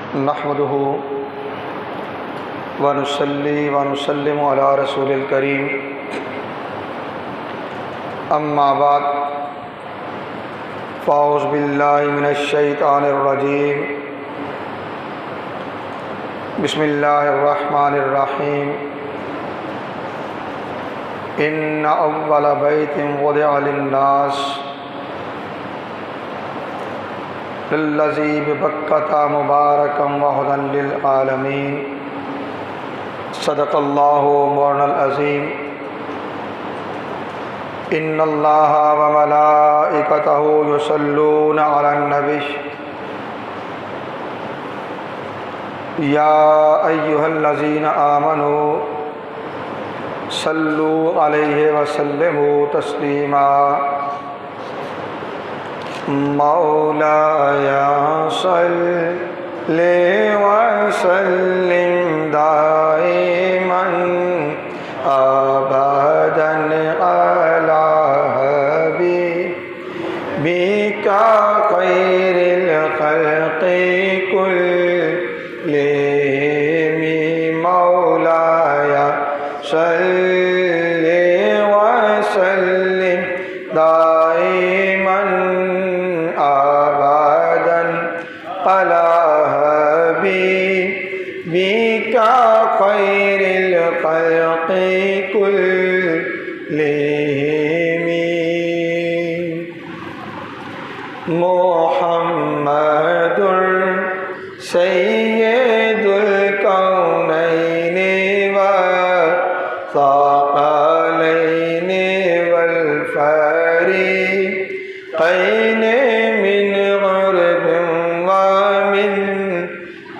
नहमदुहु व नुसल्ली व नुसल्लिमु अला रसूलिल करीम। अम्मा बाद फ़ाऊज़ु बिल्लाहि मिनश शैतानिर रजीम। बिस्मिल्लाहिर रहमानिर रहीम। इन्ना अव्वल बैतिन वुदिअ लिन्नास लल्लज़ी बिबक्कता मुबारकम व हुदन लिल आलमीन। सदक़ल्लाहु मौलाना अज़ीम। इन्नल्लाह व मलाइकतहु युसल्लूना अलन नबी या अय्युहल्लज़ीना आमनू सल्लू अलैहि व सल्लिमू तस्लीमा। मौलाया सल्लि व सल्लिम दाइमन अबदन अला हबीबिका खैरिल खल्क़ि कुल्लिहिम। मौलाया सल्लि व सल्लिम दाइमन अबदन अला हबीबिका खैरिल खल्क़ि कुल्लिहिम। मुहम्मदुर सय्यिदुल कौनैनि व सक़लैनि वल फ़रीक़ैनि मिन ग़ुरबिन व मिन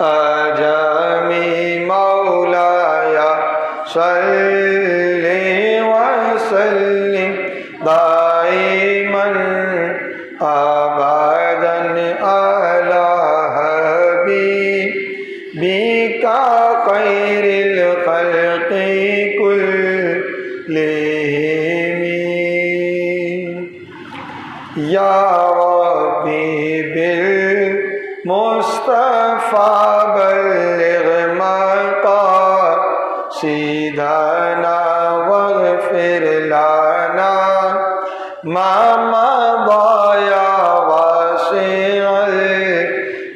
अजमी। मौलाया सल्लि व सल्लिम दाइमन अबदन अला हबीबिका खैरिल खल्क़ि कुल्लिहिम। या रब्बी बिल मुस्तफ़ा बल्लिग़ मक़ासिदना वग़फ़िर लना मा मज़ा या वासिअल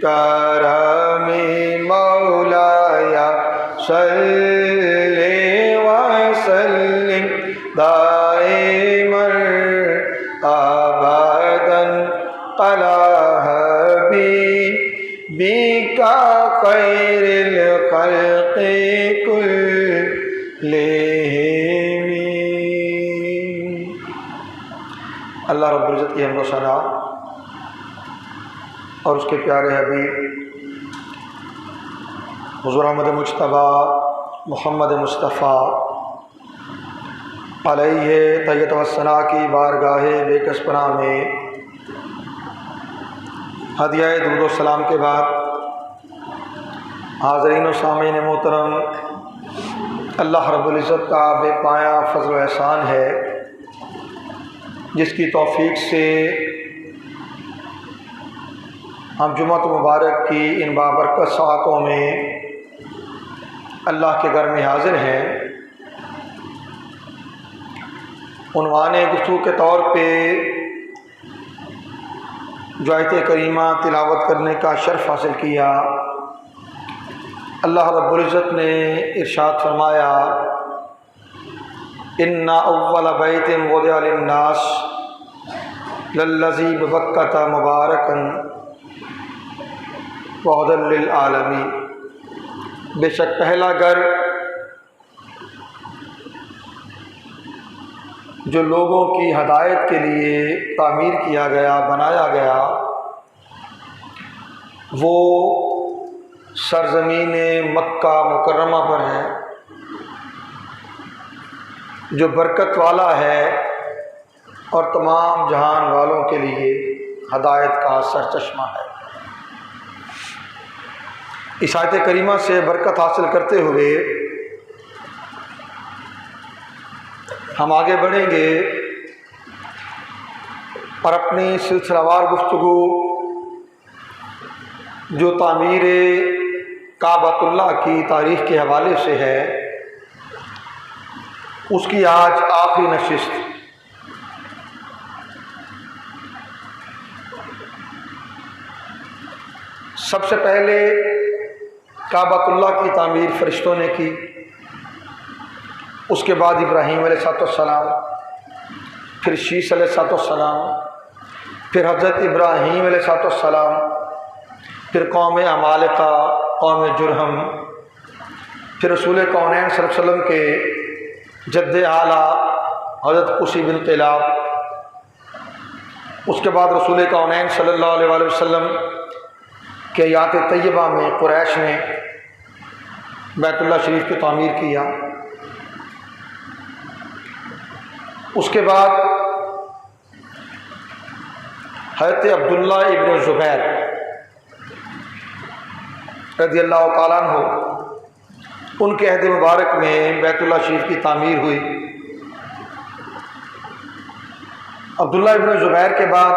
करमी। मौलाया सल्लि व सल्लिम दाइमन अबदन अला हबीबिका खैरिल खल्क़ि कुल्लिहिम। अल्लाह रब्बुल इज़्ज़त की हम्द व सना और उसके प्यारे हबीब हुज़ूर अहमद मुज्तबा मोहम्मद मुस्तफ़ा अलैहि तय्यत व सना की बारगाह बेकसपना में हदिया दुरूद व सलाम के बाद हाज़रीन व सामीन मोहतरम, अल्लाह रब्बुल इज़्ज़त का बेपाया फ़ज़ल व एहसान है जिसकी तौफ़ीक़ से हम जुम्मत मुबारक की इन बाबरकत सातों में अल्लाह के घर में हाज़िर हैं। उन्वान गुफ्तगू के तौर पे जो आयत करीमा तिलावत करने का शर्फ़ हासिल किया, अल्लाह रब्बुल इज़्ज़त ने इरशाद फरमाया इन्ना अव्वल बैतिन वुदिअ लिन्नास लल्लज़ी बिबक्कता मुबारकन व हुदन लिल आलमीन। बेशक पहला घर जो लोगों की हदायत के लिए तामीर किया गया, बनाया गया, वो सरज़मीन मक्का मुकर्रमा पर है, जो बरकत वाला है और तमाम जहान वालों के लिए हदायत का सरचश्मा है। इस आयत करीमा से बरकत हासिल करते हुए हम आगे बढ़ेंगे और अपनी सिलसिलावार गुफ्तगू जो तामीर काबतुल्लाह की तारीख़ के हवाले से है, उसकी आज आखिरी नशिस्त। सबसे पहले काबतुल्लाह की तामीर फ़रिश्तों ने की, उसके बाद इब्राहीम अलैहिस्सलाम, फिर शीश अलैहिस्सलाम, फिर हज़रत इब्राहीम अलैहिस्सलाम, फिर कौम अमालिका, कौम जुरहम, फिर रसूल कौनैन सल्लल्लाहु अलैहि वसल्लम के जद्द आला हज़रत कुसी बिन क़िलाब, उसके बाद रसूल कौनैन सल्लल्लाहु अलैहि वसल्लम के यात तैयबा में कुरैश ने बैतुल्लाह शरीफ की तामीर किया। उसके बाद हज़रत अब्दुल्ला इब्न ज़ुबैर रज़ियल्लाहु ताला अन्हु, उनके अहद मुबारक में बैतुल्लाह शरीफ की तामीर हुई। अब्दुल्ला इब्न ज़ुबैर के बाद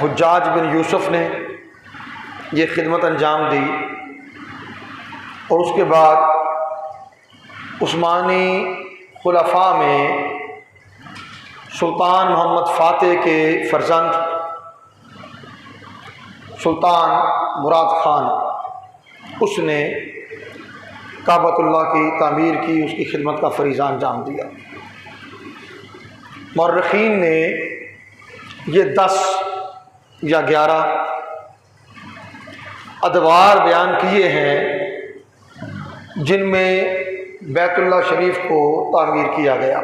हुज्जाज बिन यूसुफ ने ये खिदमत अंजाम दी, और उसके बाद उस्मानी खुलफा में सुल्तान मोहम्मद फ़ातिह के फ़र्जंद सुल्तान मुराद ख़ान, उसने काबतुल्लाह की तामीर की, उसकी खिदमत का फरीज़ा अंजाम दिया। मौर्रिख़ीन ने ये 10 या 11 अदवार बयान किए हैं जिनमें बैतुल्लाह शरीफ को तामीर किया गया।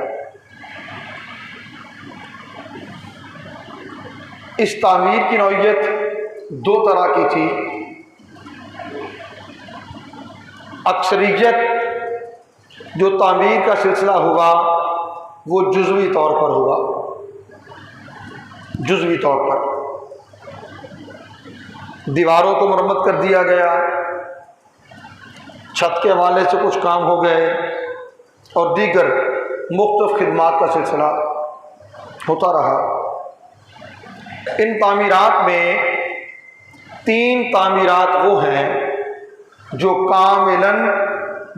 इस तामीर की नौइयत 2 तरह की थी। अक्सरियत जो तामीर का सिलसिला हुआ वो जुज़वी तौर पर हुआ, जुज़वी तौर पर दीवारों को मरम्मत कर दिया गया, छत के हवाले से कुछ काम हो गए, और दीगर मुख्तलिफ खिदमात का सिलसिला होता रहा। इन तामीरात में 3 तामीरात वो हैं जो कामिलन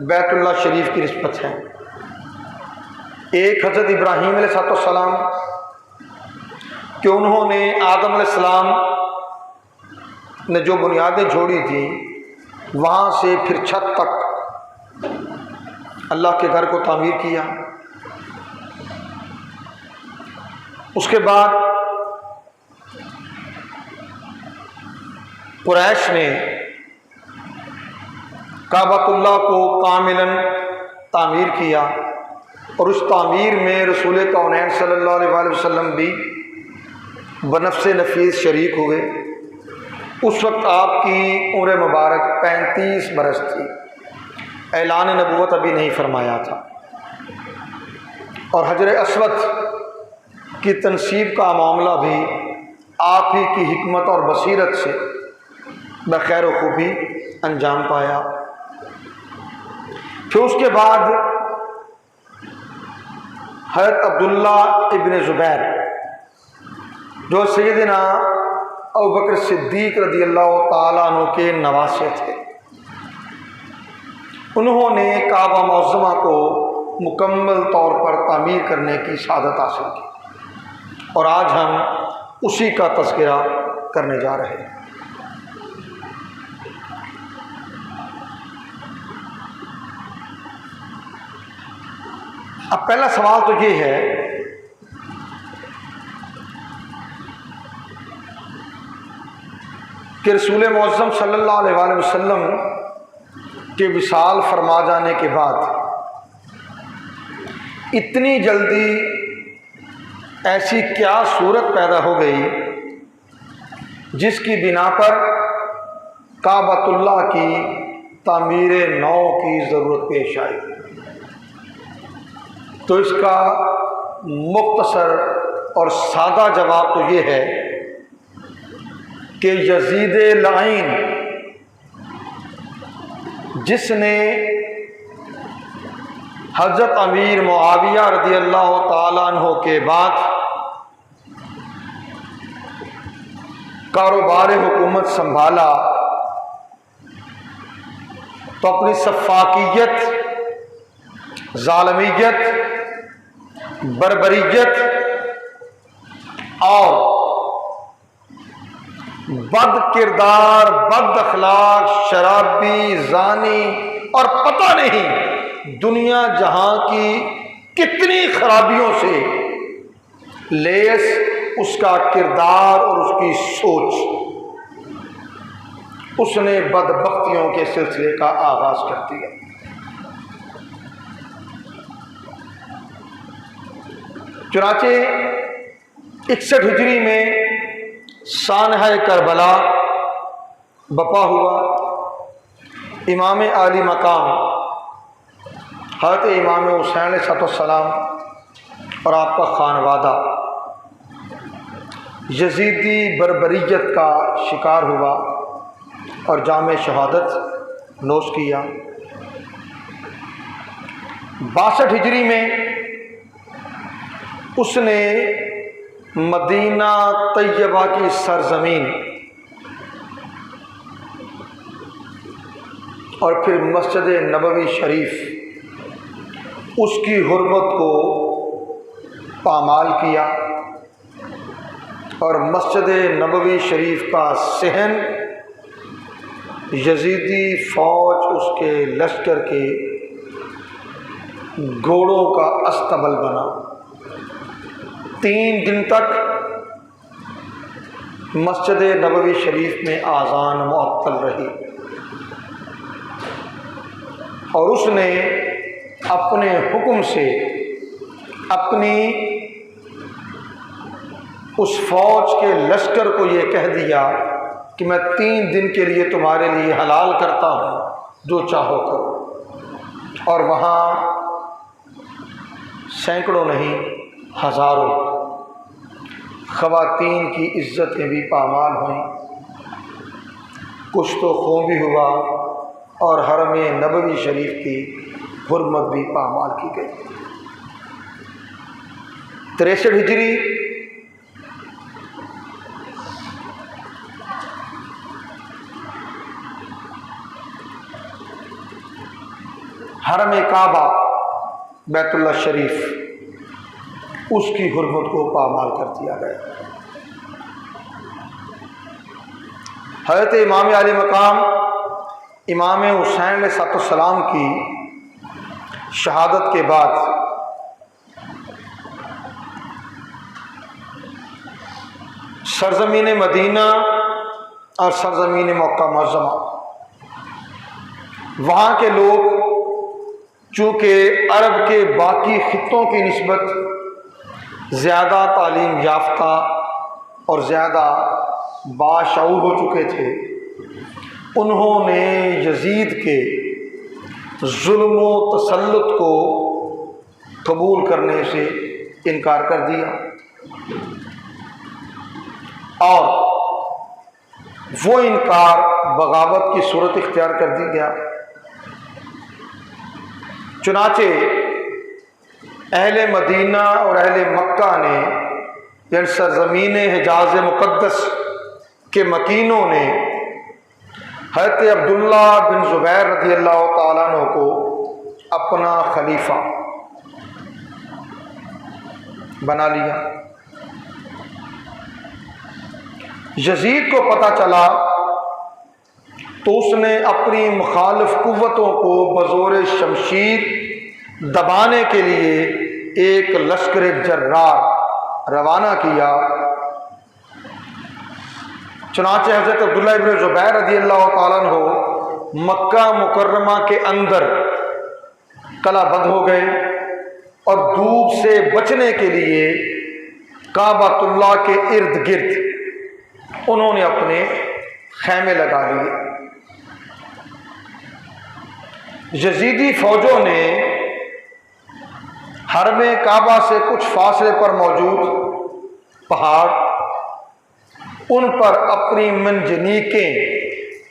बैतुल्लाह शरीफ की निस्बत हैं। एक हज़रत इब्राहीम अलैहिस्सलाम कि उन्होंने आदम अलैहिस्सलाम ने जो बुनियादें जोड़ी थी, वहाँ से फिर छत तक अल्लाह के घर को तामीर किया। उसके बाद कुरैश ने काबतुल्लाह को कामिलन तामीर किया, और उस तामीर में रसूल कौनैन सल्लल्लाहु अलैहि वसल्लम भी बनफ़्से नफीस शरीक हुए। उस वक्त आपकी उम्र मुबारक 35 बरस थी, ऐलान नबूवत अभी नहीं फरमाया था, और हजर अस्वद की तनसीब का मामला भी आप ही की हिकमत और बसीरत से बखैर व खूबी अंजाम पाया। फिर उसके बाद हज़रत अब्दुल्ला इब्न ज़ुबैर जो सैयदना अबू बकर सिद्दीक़ रज़ियल्लाहु ताला अन्हु के नवासे थे, उन्होंने काबा मुअज़्ज़मा को मुकम्मल तौर पर तामीर करने की शहादत हासिल की, और आज हम उसी का तज़किरा करने जा रहे हैं। अब पहला सवाल तो ये है कि रसूल मुअज़्ज़म सल्लल्लाहु अलैहि वसल्लम के विसाल फरमा जाने के बाद इतनी जल्दी ऐसी क्या सूरत पैदा हो गई जिसकी बिना पर काबतुल्लाह की तामीर नौ की ज़रूरत पेश आई। तो इसका मुख्तसर और सादा जवाब तो ये है कि यजीद लाइन जिसने हज़रत अमीर मुआविया रज़ियल्लाहु ताला अन्हु के बाद कारोबार हुकूमत संभाला, तो अपनी सफाकियत, जालमियत, बर्बरियत और बद किरदार, बद अखलाक, शराबी, जानी और पता नहीं दुनिया जहां की कितनी खराबियों से लेस उसका किरदार और उसकी सोच, उसने बदबख्तियों के सिलसिले का आगाज कर दिया। चुनाचे 61 हिजरी में सानहा करबला बपा हुआ। इमाम आली मकाम हज़रत इमाम हुसैन अलैहिस्सलाम और आपका खानवादा यजीदी बर्बरियत का शिकार हुआ और जाम शहादत नोश किया। 62 हिजरी में उसने मदीना तैयबा की सरजमीन और फिर मस्जिद नबवी शरीफ, उसकी हुर्मत को पामाल किया और मस्जिद नबवी शरीफ का सहन यजीदी फौज, उसके लश्कर के घोड़ों का अस्तबल बना। 3 दिन तक मस्जिद नबवी शरीफ में आज़ान मुअत्तल रही और उसने अपने हुक्म से अपनी उस फौज के लश्कर को ये कह दिया कि मैं 3 दिन के लिए तुम्हारे लिए हलाल करता हूँ, जो चाहो करो। और वहाँ सैकड़ों नहीं हज़ारों ख़वातीन की इज्जतें भी पामाल हुईं, कुछ तो खून भी हुआ और हरम नबवी शरीफ की हुर्मत भी पामाल की गई। 63 हिजरी हरम काबा बैतुल्लाह शरीफ, उसकी हुर्मत को पामाल कर दिया गया। हज़रत इमाम आली मकाम इमाम हुसैन अलैहिस्सलाम की शहादत के बाद सरजमीन मदीना और सरजमीन मक्का मुअज़्ज़मा, वहाँ के लोग चूँकि अरब के बाकी खित्तों की निस्बत ज़्यादा तालीम याफ्ता और ज़्यादा बाशऊर हो चुके थे, उन्होंने यजीद के जुल्म व तसल्लुत को कबूल करने से इनकार कर दिया और वो इनकार बगावत की सूरत इख्तियार कर दी गया। चुनाचे अहले मदीना और अहले मक्का ने, यानी सरज़मीन हिजाज़ मुक़द्दस के मकीनों ने हज़रत अब्दुल्ला बिन ज़ुबैर रज़ियल्लाहु ताला अन्हु को अपना खलीफा बना लिया। यजीद को पता चला तो उसने अपनी मुखालिफ कुव्वतों को बज़ोर शमशीर दबाने के लिए एक लश्कर जर्रार रवाना किया। चुनांचे हज़रत अब्दुल्ला इब्न ज़ुबैर रज़ियल्लाहु ताला अन्हु मक्का मुकर्रमा के अंदर कलाबंद हो गए और धूप से बचने के लिए काबतुल्लाह के इर्द गिर्द उन्होंने अपने खैमे लगा लिए। यजीदी फौजों ने हरम काबा से कुछ फासले पर मौजूद पहाड़, उन पर अपनी मंजनीकें,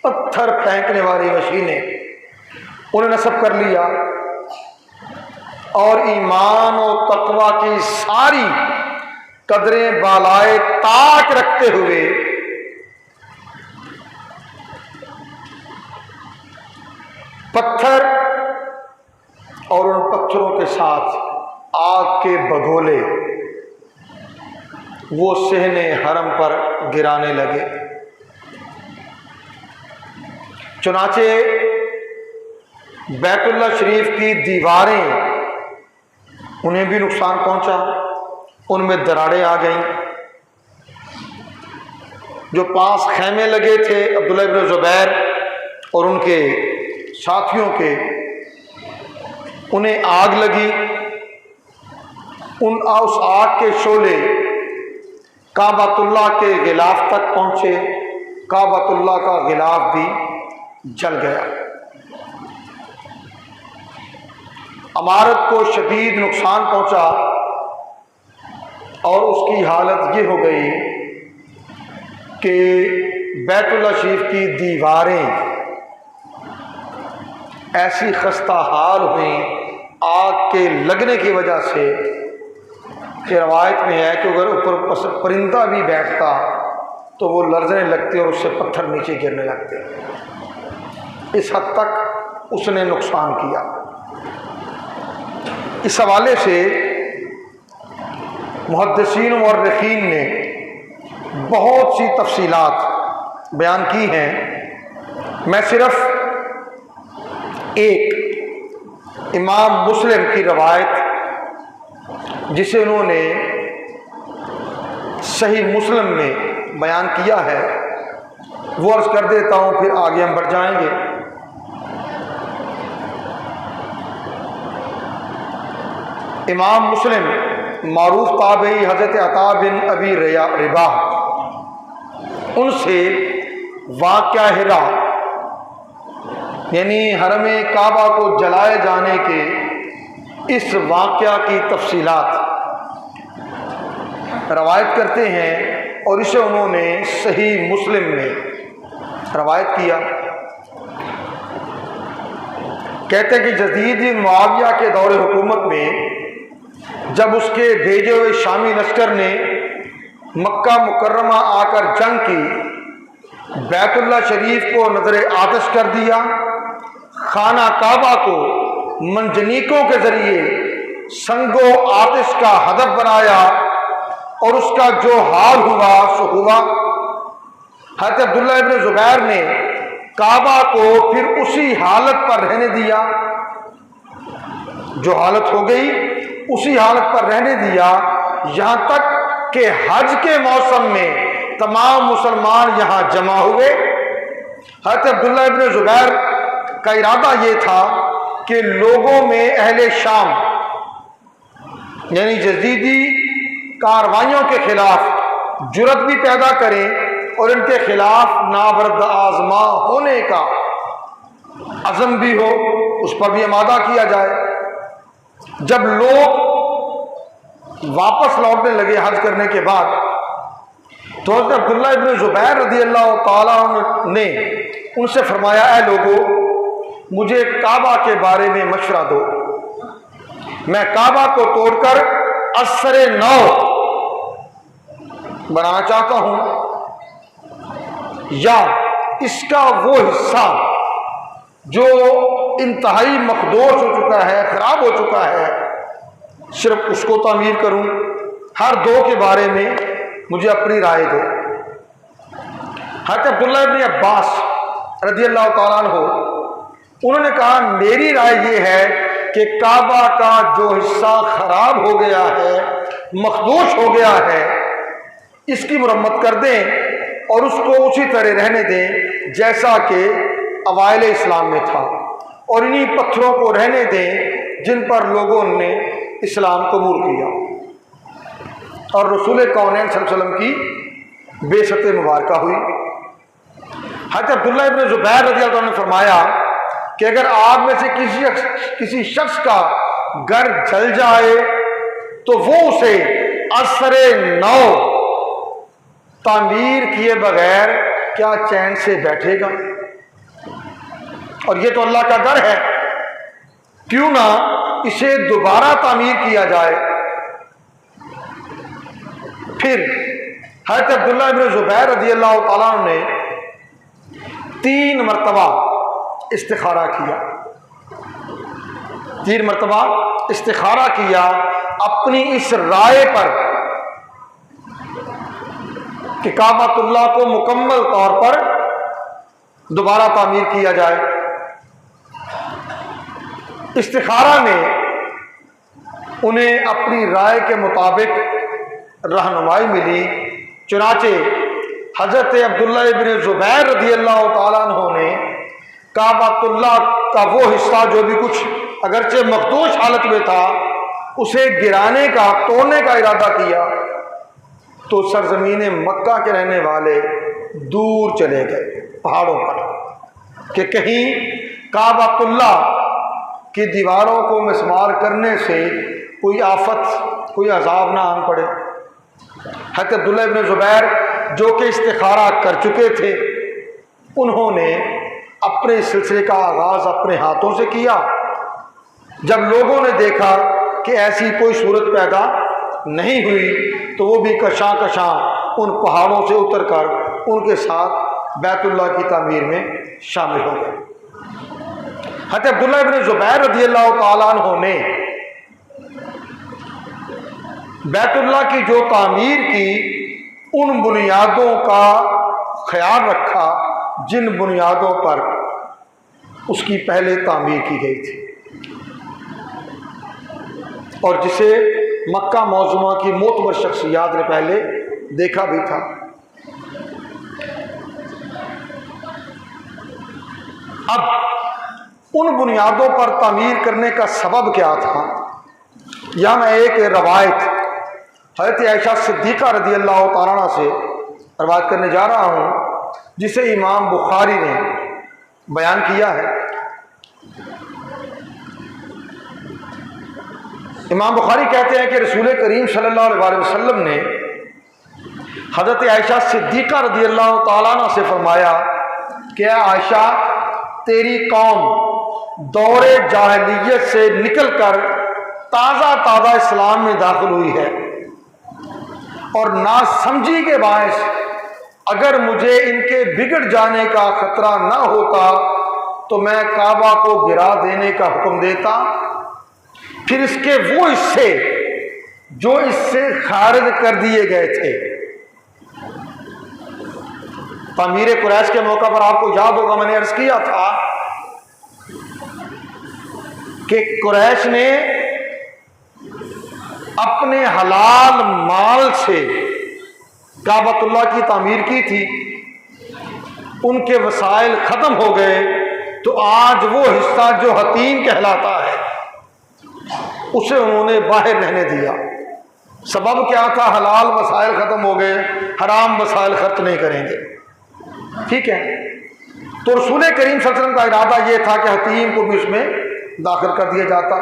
पत्थर फेंकने वाली मशीनें उन्हें नस्ब कर लिया और ईमान और तकवा की सारी कदरें बालाए ताक रखते हुए पत्थर और उन पत्थरों के साथ आग के बगोले वो सहने हरम पर गिराने लगे। चुनाचे बैतुल्लाह शरीफ की दीवारें, उन्हें भी नुकसान पहुंचा, उनमें दरारें आ गईं। जो पास खेमे लगे थे अब्दुल्लाह इब्न ज़ुबैर और उनके साथियों के, उन्हें आग लगी। उस आग के शोले काबतुल्लाह के गिलाफ तक पहुंचे। काबतुल्लाह का गिलाफ भी जल गया। इमारत को शदीद नुकसान पहुंचा और उसकी हालत ये हो गई कि बैतुल्लाह शरीफ की दीवारें ऐसी खस्ता हाल हुई आग के लगने की वजह से कि रवायत में है कि अगर ऊपर परिंदा भी बैठता तो वो लर्जने लगते और उससे पत्थर नीचे गिरने लगते। इस हद तक उसने नुकसान किया। इस हवाले से मुहद्दिसीन और मुअर्रिखीन ने बहुत सी तफसीलात बयान की हैं। मैं सिर्फ एक इमाम मुस्लिम की रवायत, जिसे उन्होंने सही मुस्लिम में बयान किया है, वो अर्ज़ कर देता हूँ, फिर आगे हम बढ़ जाएंगे। इमाम मुस्लिम मारूफ ताबई हज़रत अता बिन अबी रिबाह, उनसे वाक़या हिरा यानी हरम काबा को जलाए जाने के इस वाक़या की तफसीलात रवायत करते हैं और इसे उन्होंने सही मुस्लिम में रवायत किया। कहते हैं कि यज़ीद मुआविया के दौरे हुकूमत में जब उसके भेजे हुए शामी लश्कर ने मक्का मुकर्रमा आकर जंग की, बैतुल्लाह शरीफ को नजर आतिश कर दिया, खाना काबा को मंजनीकों के जरिए संगो आतिश का हदफ बनाया और उसका जो हाल हुआ सो हुआ। हज़रत अब्दुल्लाह इब्न ज़ुबैर ने काबा को फिर उसी हालत पर रहने दिया, जो हालत हो गई उसी हालत पर रहने दिया, यहाँ तक कि हज के मौसम में तमाम मुसलमान यहाँ जमा हुए। हज़रत अब्दुल्लाह इब्न ज़ुबैर का इरादा ये था कि लोगों में अहले शाम यानी यजीदी कार्रवाइयों के खिलाफ जुर्रत भी पैदा करें और इनके खिलाफ नाबर्द आजमा होने का अज़म भी हो, उस पर भी आमादा किया जाए। जब लोग वापस लौटने लगे हज करने के बाद, तो हज़रत अब्दुल्लाह इब्न ज़ुबैर रज़ियल्लाहु ताला अन्हु ने उनसे फरमाया, ऐ लोगों, मुझे काबा के बारे में मशवरा दो। मैं काबा को तोड़कर असरे नौ बनाना चाहता हूं, या इसका वो हिस्सा जो इंतहाई मखदूश हो चुका है, खराब हो चुका है, सिर्फ उसको तामीर करूं। हर दो के बारे में मुझे अपनी राय दो। हज़रत अब्दुल्लाह इब्न अब्बास रज़ियल्लाहु ताला अन्हु उन्होंने कहा, मेरी राय ये है कि काबा का जो हिस्सा खराब हो गया है, मखदूश हो गया है, इसकी मुरम्मत कर दें और उसको उसी तरह रहने दें जैसा कि अवाइल इस्लाम में था, और इन्हीं पत्थरों को रहने दें जिन पर लोगों ने इस्लाम कबूल किया और रसूल कौनैन सल्लल्लाहु अलैहि वसल्लम की बेशत मुबारक हुई। हज़रत अब्दुल्लाह इब्न ज़ुबैर रज़ियल्लाहु अन्हु ने फरमाया कि अगर आप में से किसी शख्स का घर जल जाए तो वो उसे असरे नौ तामीर किए बगैर क्या चैन से बैठेगा? और ये तो अल्लाह का घर है, क्यों ना इसे दोबारा तामीर किया जाए। फिर हज़रत अब्दुल्लाह इब्न ज़ुबैर रज़ियल्लाहु ताला अन्हु ने 3 मरतबा इस्तिखारा किया। 3 मरतबा इस्तिखारा किया अपनी इस राय पर कि काबतुल्लाह को मुकम्मल तौर पर दोबारा तामीर किया जाए। इस्तिखारा में उन्हें अपनी राय के मुताबिक रहनुमाई मिली। चुनाचे हज़रत अब्दुल्लाह इब्न ज़ुबैर रज़ियल्लाहु ताला अन्हु ने काबतुल्लाह का वो हिस्सा जो भी कुछ अगरचे मखदूश हालत में था उसे गिराने का, तोड़ने का इरादा किया तो सरजमीन मक्का के रहने वाले दूर चले गए पहाड़ों पर कि कहीं काबतुल्लाह की दीवारों को मिसमार करने से कोई आफत, कोई अजाब ना आन पड़े। हज़रत अब्दुल्लाह इब्न ज़ुबैर जो कि इस्तिखारा कर चुके थे, उन्होंने अपने सिलसिले का आगाज़ अपने हाथों से किया। जब लोगों ने देखा कि ऐसी कोई सूरत पैदा नहीं हुई तो वो भी कशां कशां उन पहाड़ों से उतरकर उनके साथ बैतुल्लाह की तामीर में शामिल हो गए। हज़रत अब्दुल्लाह इब्न ज़ुबैर रज़ियल्लाहु ताला अन्हु ने बैतुल्लाह की जो तामीर की उन बुनियादों का ख्याल रखा जिन बुनियादों पर उसकी पहले तामीर की गई थी और जिसे मक्का मौज़ूमा की मोतबर शख्सियात ने पहले देखा भी था। अब उन बुनियादों पर तामीर करने का सबब क्या था? यहाँ मैं एक रवायत हज़रत आयशा सिद्दीक़ा रज़ियल्लाहु ताला अन्हा से रवायत करने जा रहा हूँ जिसे इमाम बुखारी ने बयान किया है। इमाम बुखारी कहते हैं कि रसूल करीम सल्लल्लाहु अलैहि वसल्लम ने हज़रत आयशा सिद्दीक़ा रज़ियल्लाहु ताला अन्हा से फरमाया कि आयशा, तेरी कौम दौरे जाहिलियत से निकलकर ताज़ा इस्लाम में दाखिल हुई है और नासमझी के बायस अगर मुझे इनके बिगड़ जाने का खतरा ना होता तो मैं काबा को गिरा देने का हुक्म देता, फिर इसके वो हिस्से जो इससे खारिज कर दिए गए थे। तामीर कुरैश के मौका पर आपको याद होगा मैंने अर्ज किया था कि कुरैश ने अपने हलाल माल से काबतुल्लाह की तामीर की थी, उनके वसाइल ख़त्म हो गए तो आज वो हिस्सा जो हतीम कहलाता है उसे उन्होंने बाहर रहने दिया। सबब क्या था? हलाल वसाइल ख़त्म हो गए, हराम वसाइल खर्च नहीं करेंगे। ठीक है, तो रसूल करीम सल्लल्लाहु अलैहि वसल्लम का इरादा ये था कि हतीम को भी उसमें दाखिल कर दिया जाता।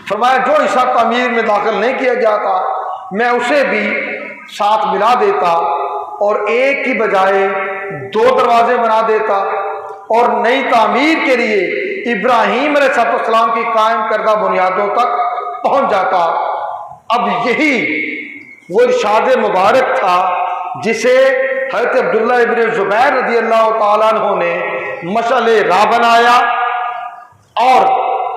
फरमाया जो हिस्सा तामीर में दाखिल नहीं किया जाता मैं उसे भी साथ मिला देता और एक की बजाय 2 दरवाजे बना देता और नई तामीर के लिए इब्राहीम अलैहिस्सलाम की कायम करदा बुनियादों तक पहुंच जाता। अब यही वो इरशाद मुबारक था जिसे हज़रत अब्दुल्लाह इब्न ज़ुबैर रज़ियल्लाहु ताला अन्हु ने मशअले राह बनाया और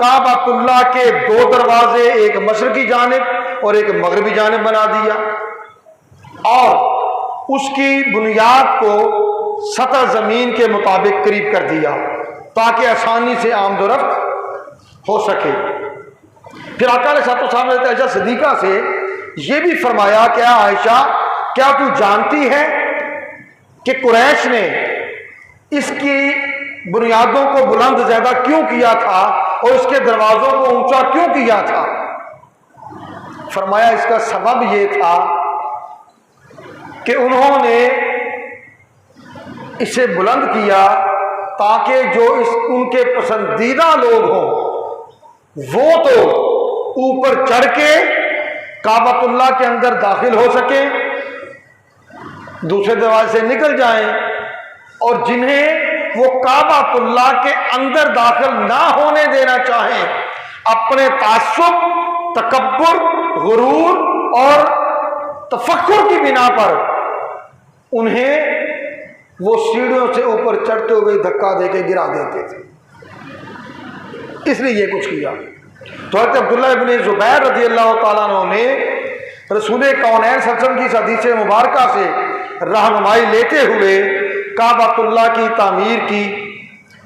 काबतुल्लाह के 2 दरवाजे, एक मशरकी जानिब और एक मगरबी जानिब बना दिया और उसकी बुनियाद को सतह ज़मीन के मुताबिक करीब कर दिया ताकि आसानी से आमदोरफ्त हो सके। फिर आका अलैहिस्सलाम ने आयशा सिद्दीक़ा से ये भी फरमाया, क्या आयशा, क्या तू जानती है कि कुरैश ने इसकी बुनियादों को बुलंद ज़्यादा क्यों किया था और इसके दरवाज़ों को ऊंचा क्यों किया था? फरमाया इसका सबब ये था कि उन्होंने इसे बुलंद किया ताकि जो उनके पसंदीदा लोग हों वो तो ऊपर चढ़ के काबतुल्लाह के अंदर दाखिल हो सके, दूसरे दरवाजे से निकल जाएं, और जिन्हें वो काबतुल्लाह के अंदर दाखिल ना होने देना चाहें अपने तासुब, तकब्बुर, गुरूर और तफक्कुर की बिना पर उन्हें वो सीढ़ियों से ऊपर चढ़ते हुए धक्का देके गिरा देते थे। इसलिए ये कुछ किया। तो हज़रत अब्दुल्लाह इब्न ज़ुबैर रज़ियल्लाहु ताला अन्हु ने रसूल कौनैन सल्लल्लाहु अलैहि वसल्लम की इस हदीस मुबारका से रहनुमाई लेते हुए काबतुल्लाह की तामीर की,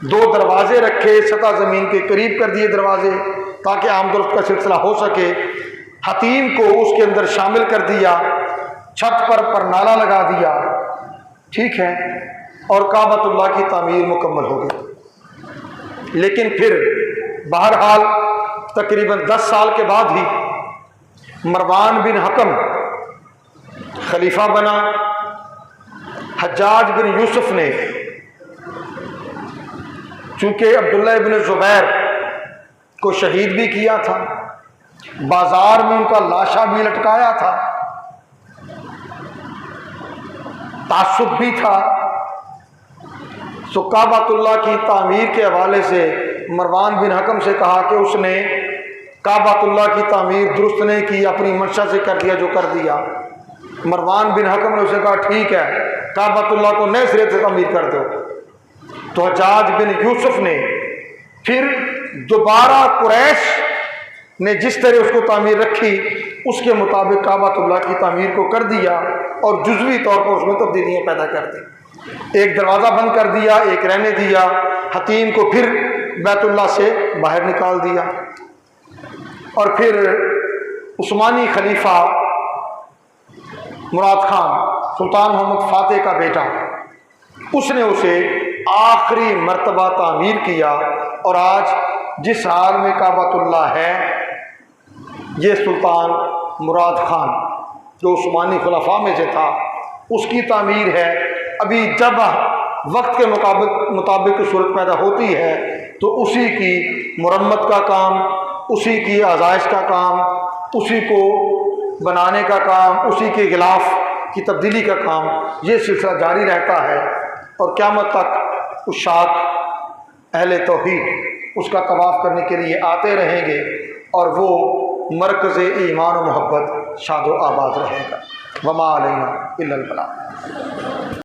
2 दरवाजे रखे, सतह ज़मीन के करीब कर दिए दरवाजे ताकि आमदरफ्त का सिलसिला हो सके। हतीम को उसके अंदर शामिल कर दिया, छत पर नाला लगा दिया, ठीक है, और काबतुल्लाह की तामीर मुकम्मल हो गई। लेकिन फिर बहरहाल तकरीबन 10 साल के बाद ही मरवान बिन हकम खलीफा बना। हज्जाज बिन यूसुफ ने चूँकि अब्दुल्लाह इब्न ज़ुबैर को शहीद भी किया था, बाजार में उनका लाशा भी लटकाया था, तासुब भी था, तो काबतुल्लाह की तामीर के हवाले से मरवान बिन हकम से कहा कि उसने काबतुल्लाह की तामीर दुरुस्त नहीं की, अपनी मंशा से कर दिया जो कर दिया। मरवान बिन हकम ने उसे कहा ठीक है, काबतुल्लाह को नए सिरे से तामीर कर दो। तो हज्जाज बिन यूसुफ ने फिर दोबारा कुरैश ने जिस तरह उसको तामीर रखी उसके मुताबिक काबतुल्लाह की तामीर को कर दिया और जुज़वी तौर पर उसमें तब्दीलियाँ पैदा कर दी। एक दरवाज़ा बंद कर दिया, एक रहने दिया, हतीम को फिर बैतुल्लाह से बाहर निकाल दिया। और फिर उस्मानी खलीफा मुराद खान, सुल्तान मोहम्मद फ़ातेह का बेटा, उसने उसे आखिरी मर्तबा तामीर किया। और आज जिस हाल में काबतुल्लाह है, ये सुल्तान मुराद खान जो उस्मानी खुलफा में से था उसकी तामीर है। अभी जब वक्त के मुताबिक सूरत पैदा होती है तो उसी की मुरम्मत का काम, उसी की आज़ाइश का काम, उसी को बनाने का काम, उसी के गिलाफ की तब्दीली का काम, ये सिलसिला जारी रहता है। और क़यामत तक उस शाख अहले तौहीद उसका तवाफ़ करने के लिए आते रहेंगे और वो मरकज़ ईमान और मोहब्बत शादो आबाद रहेगा। वमा अलैना इल्लल बलाग।